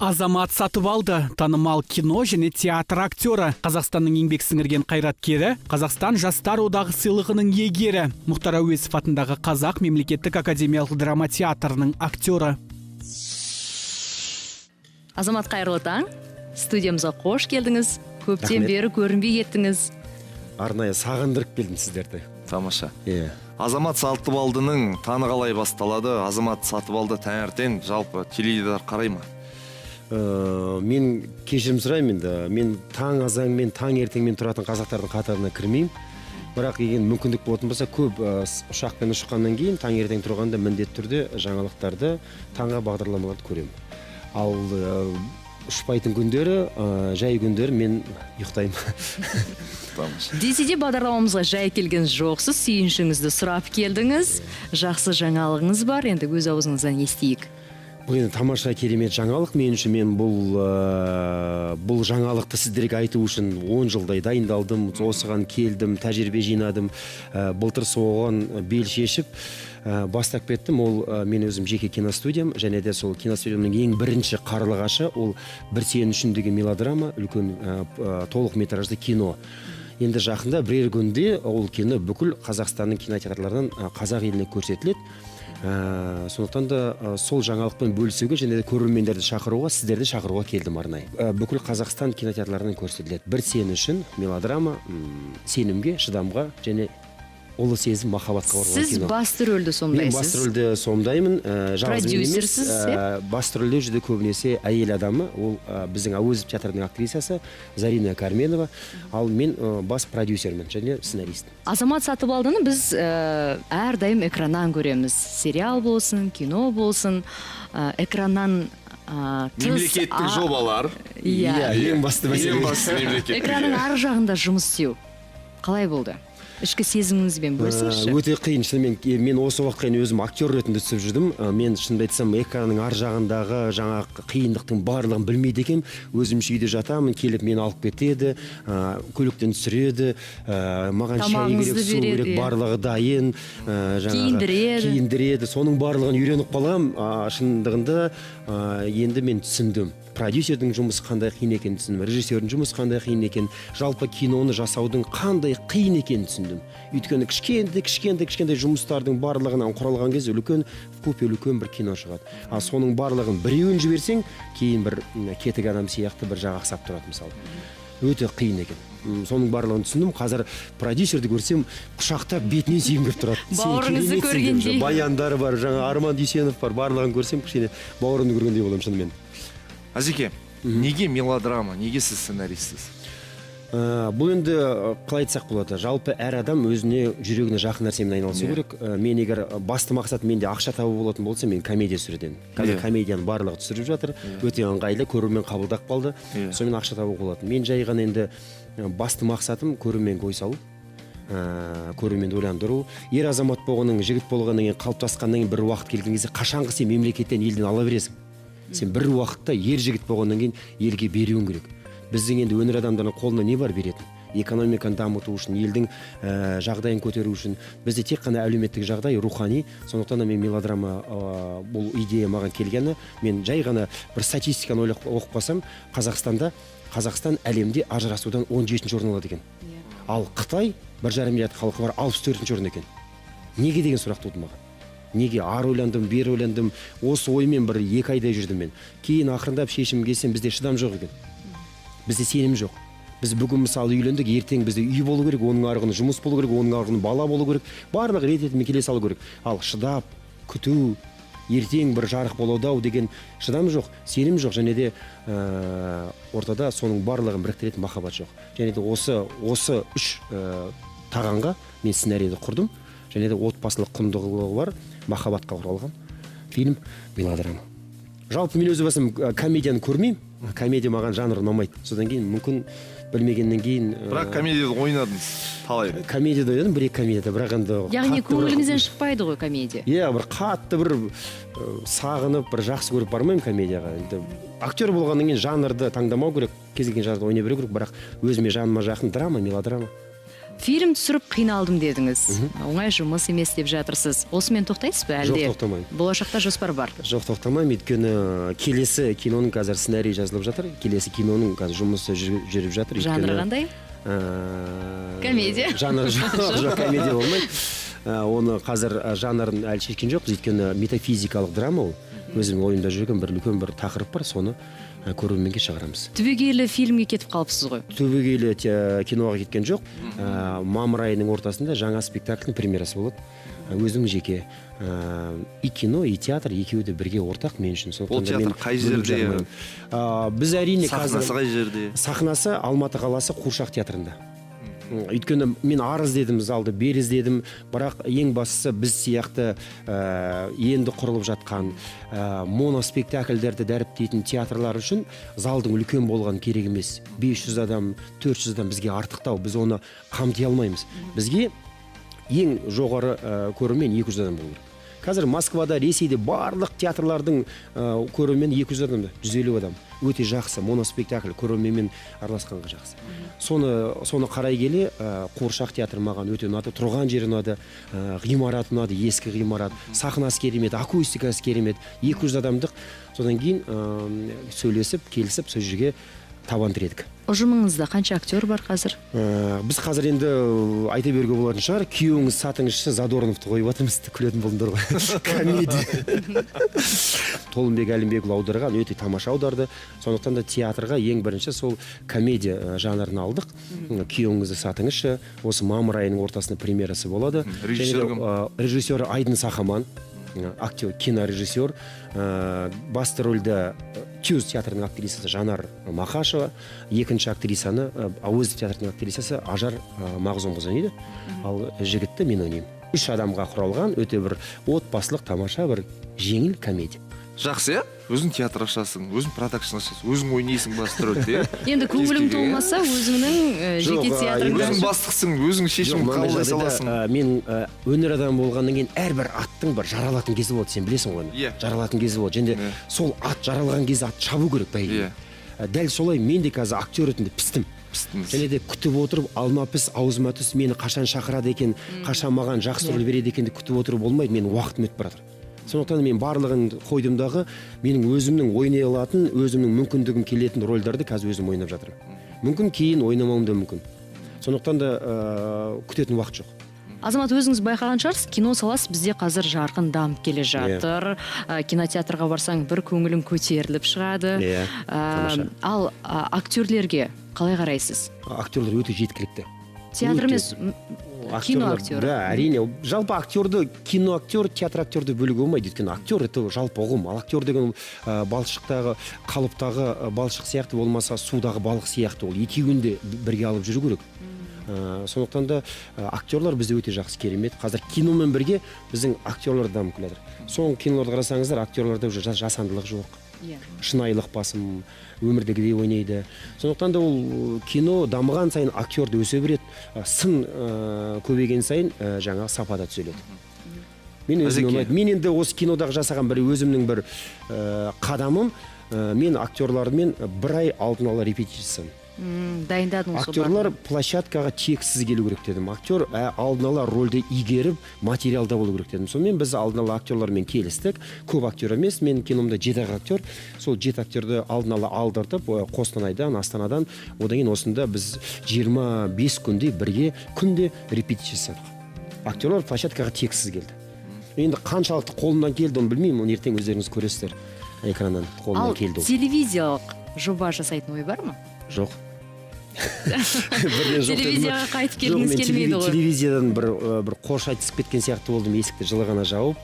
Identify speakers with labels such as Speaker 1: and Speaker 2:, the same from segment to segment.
Speaker 1: Азамат Сатыбалды, танымал кино және театр актері, Қазақстанның еңбек сіңірген қайраткері, Қазақстан Жастар одағы сыйлығының иегері, Мұхтар Әуезов атындағы Қазақ мемлекеттік академиялық драма театрының актері.
Speaker 2: Азамат, қайырлы таң. Студиямызға қош келдіңіз. Көптен бері көрінбей кеттіңіз.
Speaker 3: Арнайы сағындырып келдім сіздерді.
Speaker 4: Тамаша. Азамат Сатыбалдының таны қалай басталады? Азамат Сатыбалды таңертең жалпы теледидар қарай ма?
Speaker 3: Мен кешірім сұраймын енді. Мен таң азанмен, таң ертеңмен тұратын қазақтардың қатарына кірмеймін. Бірақ егер мүмкіндік болатын болса, көп ұшақпен ұшқаннан кейін таң ертең тұрғанда міндетті түрде жаңалықтарды, таңға бағдарламаларды көремін. Ал ұшпайтын күндері, жай күндері мен ұйықтаймын.
Speaker 2: Десе де бағдарламамызға жай келген жоқсыз, сүйіншіңізді сұрап келдіңіз. Жақсы жаңалығыңыз бар, енді өз аузыңыздан естейік.
Speaker 3: Бұл енді тамаша керемет жаңалық мен үшін. Мен бұл жаңалықты сіздерге айту үшін 10 жылдай дайындалдым, осыған келдім, тәжірибе жинадым. Былтыр соған бел шешіп бастап кеттім. Ол мен өзім жеке киностудиям, және де сол киностудиямның ең бірінші қарлығашы, ол «Бір сен үшін» деген мелодрама, үлкен толық метражды кино. Енді жақында бірер күнде ол кино бүкіл Қазақстанның кинотеатрларынан қазақ еліне көрсетіледі. Сондықтан да сол жаңалықпен бөлісуге және де көрермендерді шақыруға, сіздерді шақыруға келдім арнайы. Бүкіл Қазақстан кинотеатрларынан көрсетіледі. «Бір сен үшін» мелодрама, сенімге, шыдамға және ұлы сезім, махаббатқа барған кино.
Speaker 2: Сіз басты рөлді сомдайсыз.
Speaker 3: Мен басты рөлді сомдаймын.
Speaker 2: Продюсерсіз,
Speaker 3: басты рөлде жүзде көбінесе әйел адамы. Ол біздің Әуезов театрының актрисасы Зарина Карменова. Ал мен бас продюсермін және сценарист.
Speaker 2: Азамат Сатыбалдыны біз әрдайым экраннан көреміз. Сериал болсын, кино болсын, экраннан
Speaker 4: мемлекеттік жобалар.
Speaker 3: Ең басты мәселе.
Speaker 2: Экранның ар жағында жұмыс істеу қалай болды? Ішкі сезіміңізбен бөлсеңізші.
Speaker 3: Өте қиын. Мен осы уақытқа дейін өзім актер ретінде түсіп жүрдім. Мен шынымды айтсам, экранның ар жағындағы жаңағы қиындықтың барлығын білмейді екенмін. Өзімше үйде жатамын, келіп мені алып кетеді, көліктен түсіреді, маған шай керек, су керек, барлығы дайын, киіндіреді. Соның барлығын үйреніп қалам. Шындығында енді мен түсіндім. Продюсердің жұмысы қандай қиын екенін түсіндім, режиссердің жұмысы қандай қиын екенін, жалпы киноны жасаудың қандай қиын екенін түсіндім. Өйткені кішкентай жұмыстардың барлығынан құралған кезде үлкен бір кино шығады. Соның барлығын біреуін жіберсең, кейін бір кетік адам сияқты бір жағы ақсап тұрады мысалы. Өте қиын екен. Соның барлығын түсіндім. Қазір продюсерді көрсем, құшақтап бетінен сүйгім келіп тұрады.
Speaker 2: Бауырыңызды көргендей.
Speaker 3: Баяндары бар, жаңа Арман Дүйсенов бар, барлығын көрсем, кішкене бауырымды көргендей боламын шынымен.
Speaker 4: Азеке, неге мелодрама, неге сіз сценаристсіз?
Speaker 3: Бұл енді қалай айтсақ болады, жалпы әр адам өзіне жүрегіне жақын нәрсемен айналысу керек. Мен егер басты мақсат менде ақша табу болатын болса, мен комедия түсіруден. Қазір комедияны барлығы түсіріп жатыр, өте ыңғайлы, көрермен қабылдап қалды. Сонымен ақша табу болатын. Мен жай ғана енді басты мақсатым көрерменге ой салу, көрерменді ойландыру. Ер азамат болғаннан, жігіт болғаннан кейін, қалыптасқаннан кейін бір уақыт келген кезде қашанғы сен мемлекеттен, елден ала бересің. Сен бір уақытта ер жігіт болғаннан кейін елге беруің керек. Біздің енді өнер адамдарының қолына не бар беретін? Экономиканы дамыту үшін, елдің жағдайын көтеру үшін. Бізде тек қана әлеуметтік жағдай, рухани. Сондықтан да мен мелодрама бұл идея маған келгені. Мен жай ғана бір статистиканы оқып қалсам, Қазақстан әлемде ажырасудан 17-ші орын алады екен. Ал Қытай 1,5 миллиард халқы бар 64-ші орын екен. Неге деген сұрақ туды маған? Неге? Ар ойландым, бер ойландым, осы оймен бір 2 айдай жүрдім мен. Кейін ақырындап шешім келсем, бізде шыдам жоқ екен. Бізде сенім жоқ. Біз бүгін мысалы үйлендік, ертең бізде үй болу керек, оның арғыны жұмыс болу керек, оның арғыны бала болу керек, барлығы рететімен келе салу керек. Ал шыдап, күту, ертең бір жарық болуды деген шыдам жоқ, сенім жоқ, және де ортада соның барлығын біріктіретін махаббат жоқ. Және де осы 3 тағанға мен сценарийді құрдым. Және де отбасылық құндылығы бар, махаббатқа құралған фильм, мелодрама. Жалпы мен өзі басым комедияны көрмеймін. Комедия маған жанр ұнамайды. Содан кейін мүмкін білмегеннен кейін...
Speaker 4: Бірақ комедияда ойнадыңыз, талай.
Speaker 3: Комедияда ойнадым, 1-2 комедияда, бірақ енді...
Speaker 2: Яғни көңіліңізден шықпайды ғой комедия?
Speaker 3: Бір қатты бір сағынып, бір жақсы көріп бармаймын комедияға. Актер болғаннан кейін жанрды таңдамау керек, кез келген жанрда ойнай беру керек, бірақ өзіме жаныма жақын драма, мелодрама.
Speaker 2: фильм түсіріп қиналдым дедіңіз. Оңай жұмыс емес деп жатырсыз. Осымен тоқтайсыз ба әлде?
Speaker 3: Жоқ, тоқтамаймын.
Speaker 2: Болашақта жоспар бар.
Speaker 3: Жоқ, тоқтамаймын, өйткені келесі киноның қазір сценарий жазылып жатыр. Келесі киноның қазір жұмысы жүріп жатыр.
Speaker 2: Жанры қандай? Комедия.
Speaker 3: Жанры жоқ, комедия болмайды. Оны қазір жанрын әлі шешкен жоқпыз, өйткені метафизикалық драма ол. Өзімнің ойымда жүрген бір үлкен бір тақырып бар, соны көрерменге шығарамыз.
Speaker 2: Түбегейлі фильмге кетіп қалыпсыз ғой.
Speaker 3: Түбегейлі киноға кеткен жоқ. Мамыр айының ортасында жаңа спектакльдің премьерасы болады. Өзім жеке и кино, и театр екеуі де бірге ортақ мен үшін.
Speaker 4: Ол театр қай жерде?
Speaker 3: Біз әрине
Speaker 4: сахнасы қай жерде?
Speaker 3: Сахнасы Алматы қаласы Қуыршақ театрында. Өйткені мен арыз дедім, залды бер іздедім, бірақ ең бастысы біз сияқты енді құрылып жатқан моноспектакльдерді дәріптейтін театрлар үшін залдың үлкен болған керек емес. 500 адам, 400 адам бізге артықтау, біз оны қамти алмаймыз. Бізге ең жоғары көрермен 200 адам болу керек. Қазір Москвада, Ресейде барлық театрлардың көрермен 200 адамда, 150 адам. Өте жақсы, моноспектакль көрерменмен араласқанға жақсы. Соны қарай келе, Қуыршақ театры маған өте ұнады, тұрған жері ұнады, ғимарат ұнады, ескі ғимарат, сахнасы керемет, акустикасы керемет, 200 адамдық. Содан кейін сөйлесіп, келісіп, сол жерге табан тіредік.
Speaker 2: Ұжымыңызда қанша актер бар қазір?
Speaker 3: Біз қазір енді айта беруге болатын шығар, күйеуіңіз сатыңызшы Задорновты қойып жатырмыз, күлетін болдыңдар ғой. Комедия. Толымбек Әлімбекұлы аударған, өте тамаша аударды. Сондықтан да театрға ең бірінші сол комедия жанрын алдық. Күйеуіңізді сатыңызшы, осы мамыр айының ортасында премьерасы болады. Режиссер Айдын Сахаман, актер, кинорежиссер. Басты рөлді Тюз театрының актрисасы Жанар Мақашева, екінші актрисаны Ауыз театрының актрисасы Ажар Мағзұмқызы ойнайды. Ал жігітті мен ойнаймын. 3 адамға құралған өте бір отбасылық тамаша бір жеңіл комедия.
Speaker 4: Жақсы, өзің театр ашасың, өзің продакшн ашасың, өзің ойнайсың басты рөлде.
Speaker 2: Енді көңілің толмаса өзіңнің жеке театрыңда.
Speaker 4: Өзің бастықсың, өзің шешім қабылдай саласың.
Speaker 3: Мен өнер адам болғаннан кейін әрбір аттың бір жаралатын кезі болады, сен білесің ғой. Жаралатын кезі болады. Және сол ат жаралған кезде ат шабу керек бәйге. Дәл солай мен де қазір актер ретінде пістім. Және де күтіп отырып, алма піс, аузыма түс, мені қашан шақырады екен, қашан маған жақсы рөл береді екен деп күтіп отырып болмайды, менің уақытым өтіп баратыр. Сондықтан мен барлығын қойдымдағы менің өзімнің ойнай алатын, өзімнің мүмкіндігім келетін рөлдерді қазір өзім ойнап жатырмын. Мүмкін кейін ойнамауым да мүмкін. Сондықтан да күтетін уақыт жоқ.
Speaker 2: Азамат, өзіңіз байқаған шығарсыз, кино саласы бізде қазір жарқын дамып келе жатыр. Кинотеатрға барсаң бір көңілің көтеріліп шығады. Ал актерлерге қалай қарайсыз?
Speaker 3: Актерлер өте жеткілікті.
Speaker 2: Театр емес, кино актері.
Speaker 3: Да, әрине. Жалпы актерді, кино актер, театр актерді бөлуге болмайды. Өйткені актер это жалпы ұғым. Ал актер деген балшықтағы, қалыптағы балшық сияқты болмаса, судағы балық сияқты ол. Екеуін де бірге алып жүру керек. Сондықтан да актерлар бізде өте жақсы керемет. Қазір киномен бірге біздің актерлар дамып келеді. Соңғы киноларды қарасаңыздар, актерларда уже жасандылық жоқ. Шынайылық басым, өмірдегідей ойнайды. Сондықтан да ол кино дамыған сайын актерді өсе береді. Сын көбейген сайын жаңа сапада түзеледі. Мен өзім ұнайды. Мен енді осы кинодағы жасаған бір өзімнің бір қадамым, мен актерлармен бір ай алдын ала репетициясын.
Speaker 2: Дайындадыңыз.
Speaker 3: Актерлар площадкаға тексіз келу керек дедім. Актер алдын ала рөлді игеріп, материалда болу керек дедім. Сонымен біз алдын ала актерлармен келістік. Көп актер емес, мен киномда 7 актер. Сол 7 актерді алдын ала алдыртып, Қостанайдан, Астанадан, одан кейін осында біз 25 күнде бірге күнде репетиция жасадық. Актерлар площадкаға тексіз келді. Енді қаншалықты қолымнан келді, оны білмеймін, оны ертең өздеріңіз көресіздер экраннан қолымнан келді.
Speaker 2: Ал телевизиялық жоба жасайтын ой бар ма?
Speaker 3: Жоқ.
Speaker 2: Телевизияға қайтып келгіңіз келмейді ғой.
Speaker 3: Телевизиядан бір қош айтысып кеткен сияқты болдым, есікті жылы ғана жауып.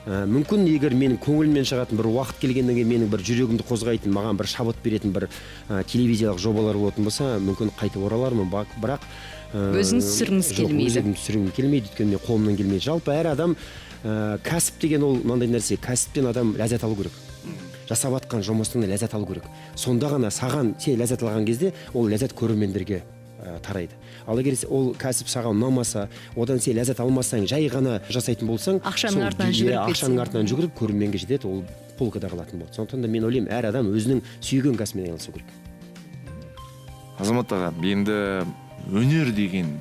Speaker 3: Мүмкін егер менің көңілімнен шығатын бір уақыт келгеннен кейін менің бір жүрегімді қозғайтын, маған бір шабыт беретін бір телевизиялық жобалар болатын болса, мүмкін қайтып оралармын, бірақ
Speaker 2: өзіңіз түсіргіңіз келмейді.
Speaker 3: Өзім түсіргім келмейді, өйткені мен қолымнан келмейді. Жалпы әр адам кәсіп деген ол мынандай нәрсе, кәсіптен адам ләззат алу керек. Жасап атқан жұмыстың ләззат алу керек. Сонда ғана саған сен ләззат алған кезде ол ләззат көрермендерге тарайды. Ал егер ол кәсіп саған ұнамаса, одан сен ләззат алмасаң, жай ғана жасайтын болсаң,
Speaker 2: ақшаның артынан
Speaker 3: жүгіріп көрерменге жетеді, ол полкада қалатын болады. Сондықтан да мен ойлаймын, әр адам өзінің сүйген кәсібімен айналысу керек.
Speaker 4: Азамат аға, енді өнер деген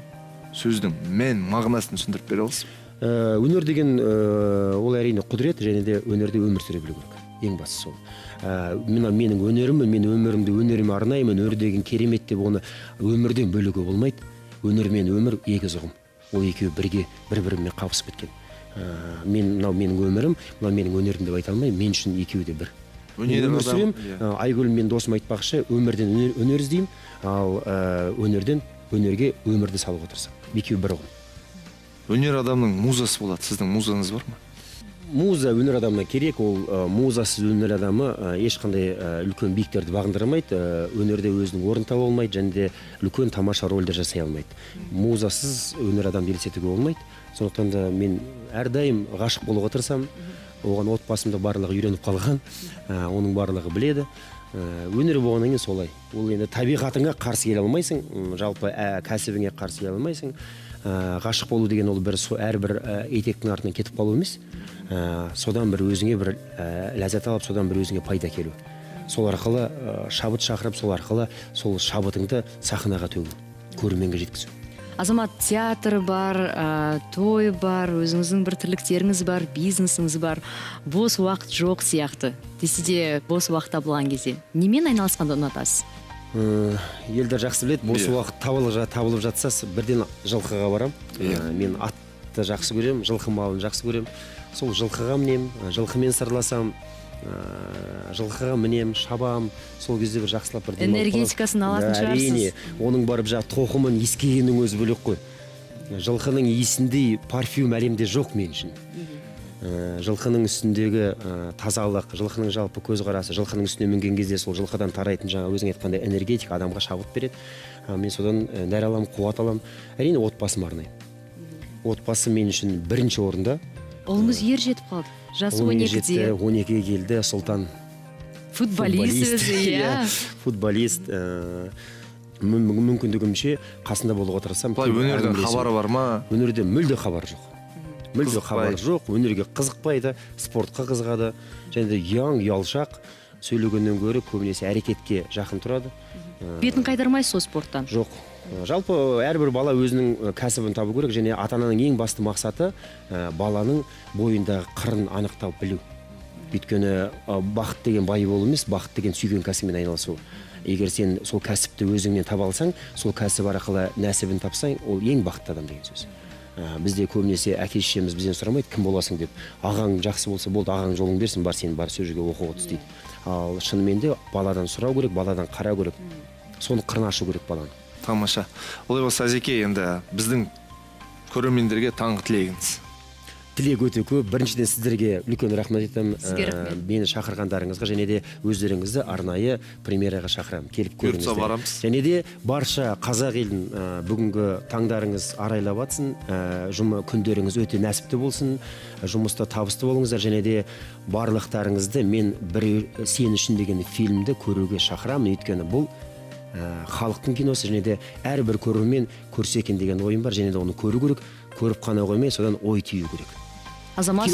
Speaker 4: сөздің мән мағынасын түсіндіріп бере аласыз?
Speaker 3: Өнер деген ол әрине құдірет, және де өнерде өмір сүре білу керек. Ең бастысы сол. Менің өнерім, мен өмірімді өнеріме арнаймын. Өнер деген керемет деп оны өмірден бөлуге болмайды. Өнер мен өмір егіз ұғым. Ол екеуі бірге бір-бірімен қабысып кеткен. Мынау менің өмірім, мынау менің өнерім деп айта алмаймын. Мен үшін екеуі де бір. Өмір сүрем, Айгүл мен досым айтпақшы, өмірден өнер іздеймін, ал өнерден өнерге өмірді салуға тырысамын. Екеуі бір ұғым.
Speaker 4: Өнер адамның музасы болады. Сіздің музаңыз бар ма?
Speaker 3: Муза өнер адамына керек, ол музасыз өнер адамы ешқандай үлкен биіктерді бағындырамайды, өнерде өзінің орнын таба алмайды, және де үлкен тамаша рөлдер жасай алмайды. Музасыз өнер адамды елестетуге болмайды. Сондықтан да мен әрдайым ғашық болуға тырысамын. Оған отбасымда барлығы үйреніп қалған, оның барлығы біледі. Өнер болғаннан кейін солай. Ол енді табиғатыңа қарсы келе алмайсың, жалпы кәсібіңе қарсы келе алмайсың. Ғашық болу деген ол әрбір етектің артынан кетіп қалу емес. Содан бір өзіңе бір ләззат алып, содан бір өзіңе пайда келу. Сол арқылы шабыт шақырып, сол арқылы сол шабытыңды сахнаға төгу, көрерменге жеткізу.
Speaker 2: Азамат, театр бар, той бар, өзіңіздің бір тірліктеріңіз бар, бизнесіңіз бар. Бос уақыт жоқ сияқты. Десе де бос уақыт табылған кезде немен айналысқанды ұнатасыз?
Speaker 3: Елдер жақсы біледі, бос уақыт табылып жатса, бірден жылқыға барам. Мен атты жақсы көрем, жылқы малын жақсы көрем. Сол жылқыға мінем, жылқымен сырласам, жылқыға мінем, шабам. Сол кезде бір жақсылап бір
Speaker 2: энергетикасын алатын шығарсыз.
Speaker 3: Әрине, оның барып тоқымын иіскегеннің өзі бөлек қой. Жылқының иісіндей парфюм әлемде жоқ мен үшін. Жылқының үстіндегі тазалық, жылқының жалпы көзқарасы, жылқының үстіне мінген кезде сол жылқыдан тарайтын жаңа өзің айтқандай энергетика адамға шабыт береді. Мен содан нәр аламын, қуат аламын. Әрине отбасым арнаймын. Отбасы мен үшін бірінші орында.
Speaker 2: Ұлыңыз ер жетіп қалды. Жасы 12-де.
Speaker 3: 12-ге келді, Сұлтан.
Speaker 2: Футболист өзі,
Speaker 3: футболист. Мүмкіндігімше қасында болуға тырысамын.
Speaker 4: Былай өнерден хабары бар ма?
Speaker 3: Өнерден мүлде хабар жоқ. Мүлде хабар жоқ, өнерге қызықпайды, спортқа қызығады, және де ұялшақ, сөйлегеннен гөрі көбінесе әрекетке жақын тұрады.
Speaker 2: Бетін қайдармайсыз сол спорттан?
Speaker 3: Жоқ. Жалпы әрбір бала өзінің кәсібін табу керек, және ата-ананың ең басты мақсаты баланың бойындағы қырын анықтап білу. Өйткені бақыт деген бай болу емес, бақыт деген сүйген кәсібімен айналысу. Егер сен сол кәсіпті өзіңнен таба алсаң, сол кәсіп арқылы нәсібін тапсаң, ол ең бақытты адам деген сөз. Бізде көбінесе әке-шешеміз бізден сұрамайды, кім боласың деп. Ағаң жақсы болса болды, ағаң жолың берсін, бар сен бар сол жерге оқуға түс дейді. Ал шынымен де баладан сұрау керек, баладан қарау керек. Соны қырын ашу керек баланы.
Speaker 4: Тамаша. Олай болса, Әзеке, енді біздің көрермендерге таңғы тілегіңіз.
Speaker 3: Тілек өте көп. Біріншіден сіздерге үлкен рахмет етемін.
Speaker 2: Мені
Speaker 3: шақырғандарыңызға, және де өздеріңізді арнайы премьераға шақырамын. Келіп көріңіздер. Және де барша қазақ елін бүгінгі таңдарыңыз арайлап атсын, күндеріңіз өте нәсіпті болсын, жұмыста табысты болыңыздар, және де барлықтарыңызды мен бір сен үшін деген фильмді көруге шақырамын. Өйткені бұл халықтың киносы, және де әрбір көрермен көрсе екен деген ойым бар, және де оны көру керек, көріп қана қоймай, содан ой түю керек.
Speaker 2: Азамат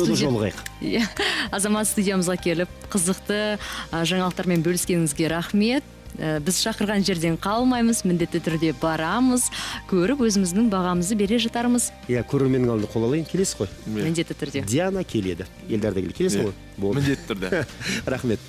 Speaker 2: студиямызға келіп, қызықты жаңалықтармен бөліскеніңізге рахмет. Біз шақырған жерден қалмаймыз, міндетті түрде барамыз, көріп өзіміздің бағамызды бере жатармыз.
Speaker 3: Көрерменнің алдында қол алайын, келесіз ғой?
Speaker 2: Міндетті түрде.
Speaker 3: Диана келеді, Елдарды келесіз ғой?
Speaker 4: Міндетті түрде.
Speaker 3: Рахмет.